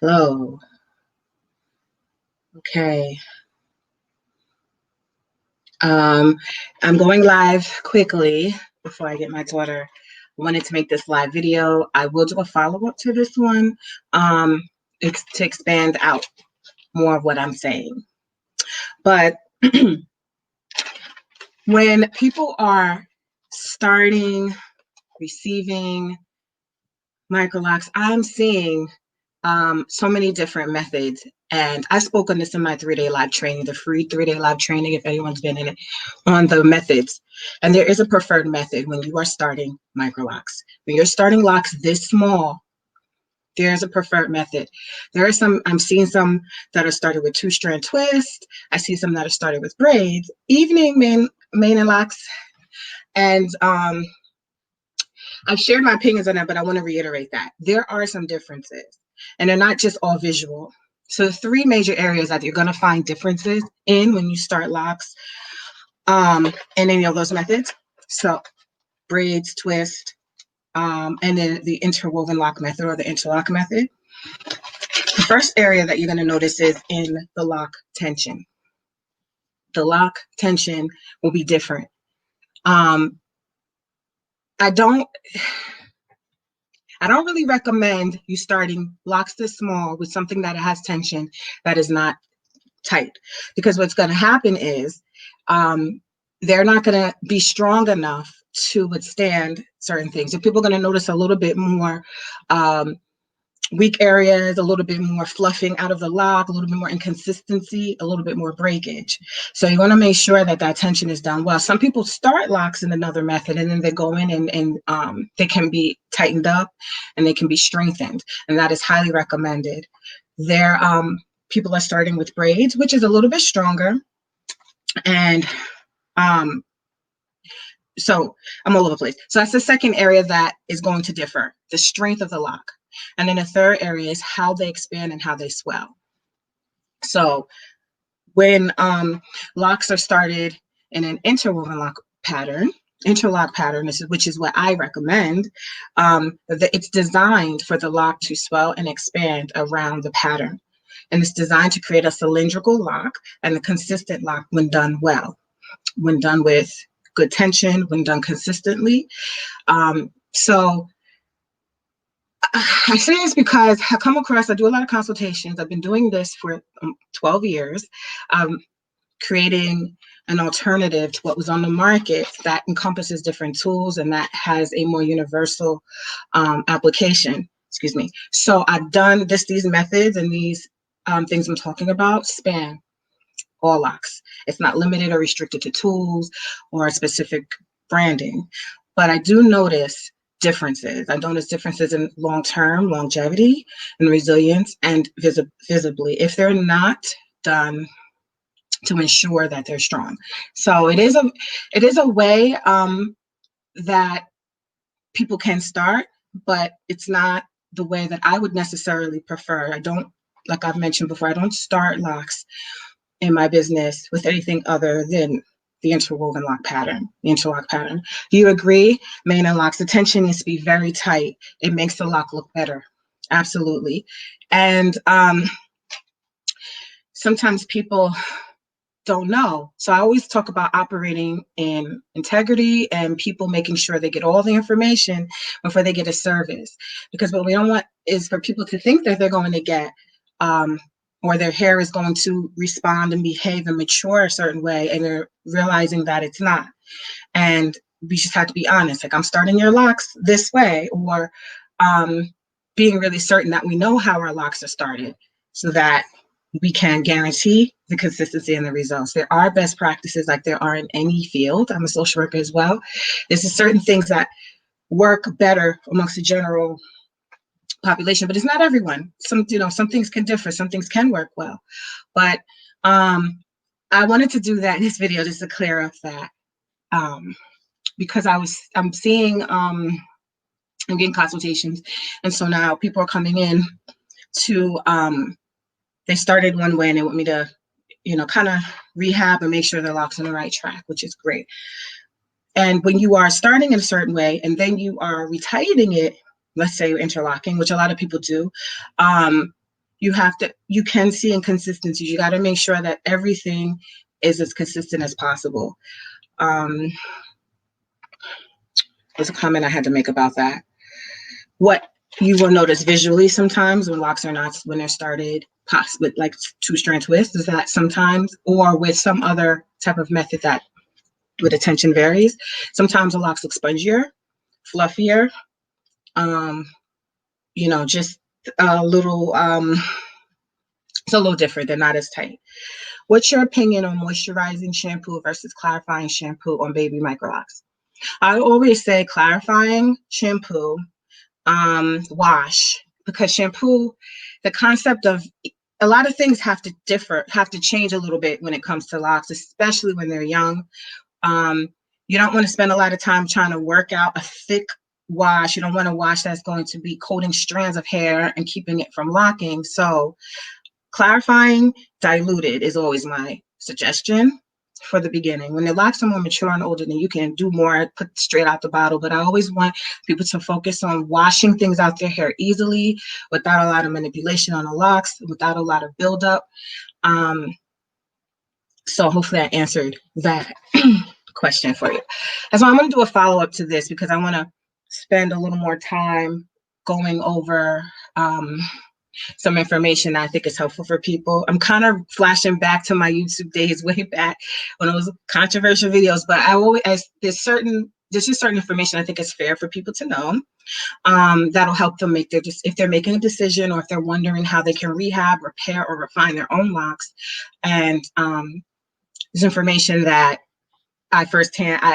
Hello. Okay. I'm going live quickly before I get my daughter. I wanted to make this live video. I will do a follow-up to this one to expand out more of what I'm saying. But when people are starting, receiving Microlocs, I'm seeing so many different methods. And I spoke on this in my 3-day live training, the free 3-day live training, if anyone's been in it, on the methods. And there is a preferred method when you are starting Microlocs. When you're starting locks this small, there's a preferred method. There are some, I'm seeing some that are started with 2-strand twist. I see some that are started with braids, evening main and locks. And I've shared my opinions on that, but I want to reiterate that there are some differences, and they're not just all visual. So the 3 major areas that you're going to find differences in when you start locks in any of those methods. So braids, twist, and then the interwoven lock method or the interlock method. The first area that you're going to notice is in the lock tension. The lock tension will be different. I don't really recommend you starting locks this small with something that has tension that is not tight, because what's going to happen is they're not going to be strong enough to withstand certain things. So people are going to notice a little bit more weak areas, a little bit more fluffing out of the lock, a little bit more inconsistency, a little bit more breakage. So you want to make sure that that tension is done well. Some people start locks in another method and then they go in and they can be tightened up and they can be strengthened. And that is highly recommended. There, people are starting with braids, which is a little bit stronger. And so I'm all over the place. So that's the second area that is going to differ, the strength of the lock. And then the third area is how they expand and how they swell. So when locks are started in an interwoven lock pattern, interlock pattern, which is what I recommend, it's designed for the lock to swell and expand around the pattern. And it's designed to create a cylindrical lock and a consistent lock when done well, when done with good tension, when done consistently. So I say this because I do a lot of consultations. I've been doing this for 12 years, creating an alternative to what was on the market that encompasses different tools and that has a more universal application. Excuse me. So I've done these methods and these things I'm talking about span all locks. It's not limited or restricted to tools or specific branding, but I do notice differences. I notice differences in long-term longevity and resilience and visibly if they're not done to ensure that they're strong. So it is a way that people can start, but it's not the way that I would necessarily prefer. I don't, like I've mentioned before, I don't start locks in my business with anything other than the interwoven lock pattern, the interlock pattern. Do you agree? Main and locks, the tension needs to be very tight. It makes the lock look better. Absolutely. And sometimes people don't know. So I always talk about operating in integrity and people making sure they get all the information before they get a service. Because what we don't want is for people to think that they're going to get or their hair is going to respond and behave and mature a certain way, and they're realizing that it's not. And we just have to be honest, like I'm starting your locks this way, or being really certain that we know how our locks are started so that we can guarantee the consistency and the results. There are best practices like there are in any field. I'm a social worker as well. There's certain things that work better amongst the general population, but it's not everyone. Some things can differ, some things can work well. But I wanted to do that in this video just to clear up that because I'm seeing I'm getting consultations, and so now people are coming in to they started one way and they want me to kind of rehab and make sure their locks on the right track, which is great. And when you are starting in a certain way and then you are retightening it, let's say interlocking, which a lot of people do, you can see inconsistencies. You got to make sure that everything is as consistent as possible. Um, there's a comment I had to make about that. What you will notice visually sometimes when locks are not, when they're started with like 2-strand twists, is that sometimes, or with some other type of method that with attention varies, sometimes the locks look spongier, fluffier, just a little, it's a little different. They're not as tight. What's your opinion on moisturizing shampoo versus clarifying shampoo on baby Microlocs? I always say clarifying shampoo, wash, because shampoo, the concept of a lot of things have to change a little bit when it comes to locks, especially when they're young. You don't want to spend a lot of time trying to work out a thick wash. You don't want a wash that's going to be coating strands of hair and keeping it from locking. So clarifying diluted is always my suggestion for the beginning. When the locks are more mature and older, then you can do more, put straight out the bottle. But I always want people to focus on washing things out their hair easily, without a lot of manipulation on the locks, without a lot of buildup. So hopefully I answered that question for you. And so I'm going to do a follow-up to this because I want to spend a little more time going over some information that I think is helpful for people. I'm kind of flashing back to my YouTube days way back when it was controversial videos, but there's just certain information I think is fair for people to know. That'll help them if they're making a decision, or if they're wondering how they can rehab, repair, or refine their own locks. And there's information that I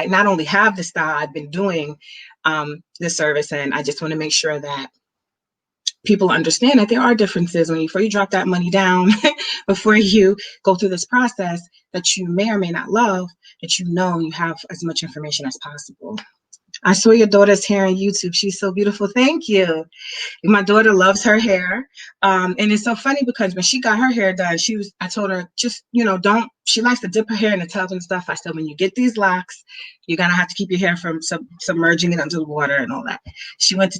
not only have the style, I've been doing this service, and I just want to make sure that people understand that there are differences before you drop that money down, before you go through this process that you may or may not love, that you have as much information as possible. I saw your daughter's hair on YouTube. She's so beautiful. Thank you. My daughter loves her hair. And it's so funny because when she got her hair done, I told her, just, she likes to dip her hair in the tub and stuff. I said, when you get these locks, you're going to have to keep your hair from submerging it under the water and all that. She went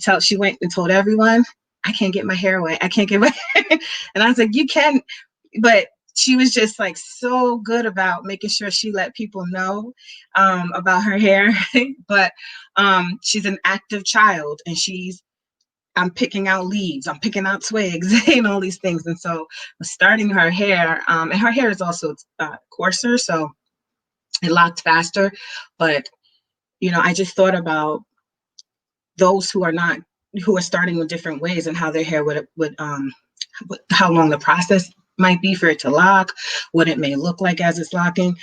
and told everyone, I can't get my hair wet. I can't get my hair. And I was like, you can, but she was just like so good about making sure she let people know about her hair. But she's an active child, and I'm picking out leaves, I'm picking out twigs, and all these things. And so starting her hair, and her hair is also coarser, so it locked faster. But, I just thought about those who are starting with different ways, and how their hair how long the process might be for it to lock, what it may look like as it's locking.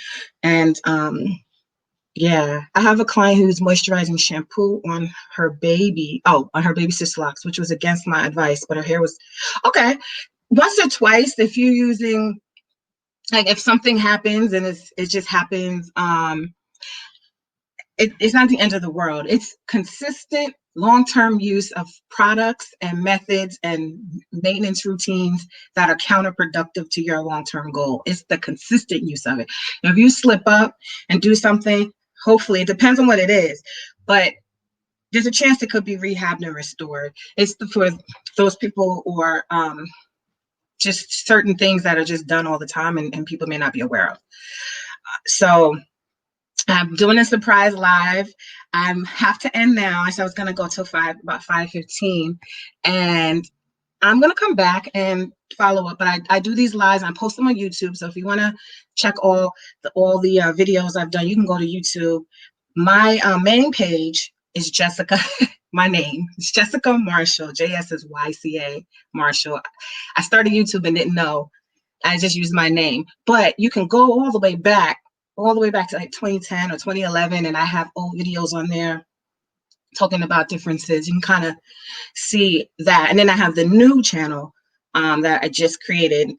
And yeah, I have a client who's moisturizing shampoo on her baby sister locks, which was against my advice, but her hair was okay. Once or twice, if you're using, like, if something happens and it just happens, it's not the end of the world. It's consistent long-term use of products and methods and maintenance routines that are counterproductive to your long-term goal. It's the consistent use of it. If you slip up and do something, hopefully, it depends on what it is, but there's a chance it could be rehabbed and restored. It's for those people who are just certain things that are just done all the time, and people may not be aware of. So I'm doing a surprise live. I have to end now. I said I was going to go till about 5:15, and I'm going to come back and follow up. But I do these lives. I post them on YouTube. So if you want to check all the videos I've done, you can go to YouTube. My main page is Jessica. My name is Jessica Marshall. JS is YCA Marshall. I started YouTube and didn't know. I just used my name. But you can go all the way back to like 2010 or 2011, and I have old videos on there talking about differences. You can kind of see that. And then I have the new channel that I just created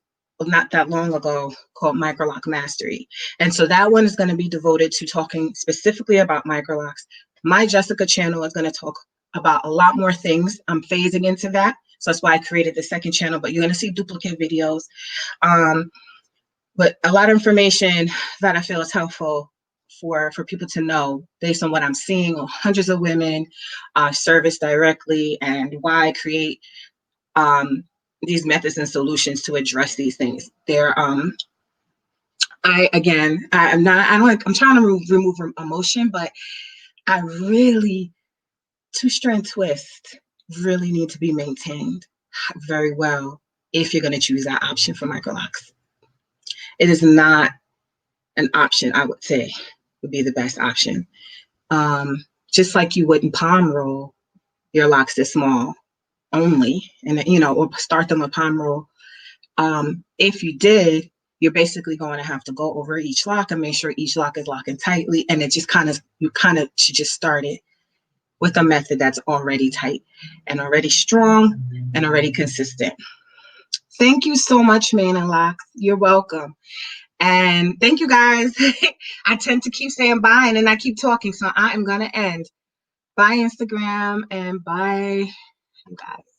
not that long ago called Microloc Mastery. And so that one is going to be devoted to talking specifically about Microlocs. My Jessica channel is going to talk about a lot more things. I'm phasing into that. So that's why I created the second channel, but you're going to see duplicate videos. But a lot of information that I feel is helpful for people to know based on what I'm seeing. Hundreds of women service directly, and why I create these methods and solutions to address these things. They're I'm trying to remove emotion, but I really, two-strand twist really need to be maintained very well if you're going to choose that option for Microlocs. It is not an option, I would say, would be the best option. Just like you wouldn't palm roll your locks this small only, and or start them a palm roll. If you did, you're basically going to have to go over each lock and make sure each lock is locking tightly, and it just you should just start it with a method that's already tight and already strong and already consistent. Thank you so much, Microlocs. You're welcome. And thank you, guys. I tend to keep saying bye and then I keep talking, so I am going to end. Bye, Instagram, and bye, you guys.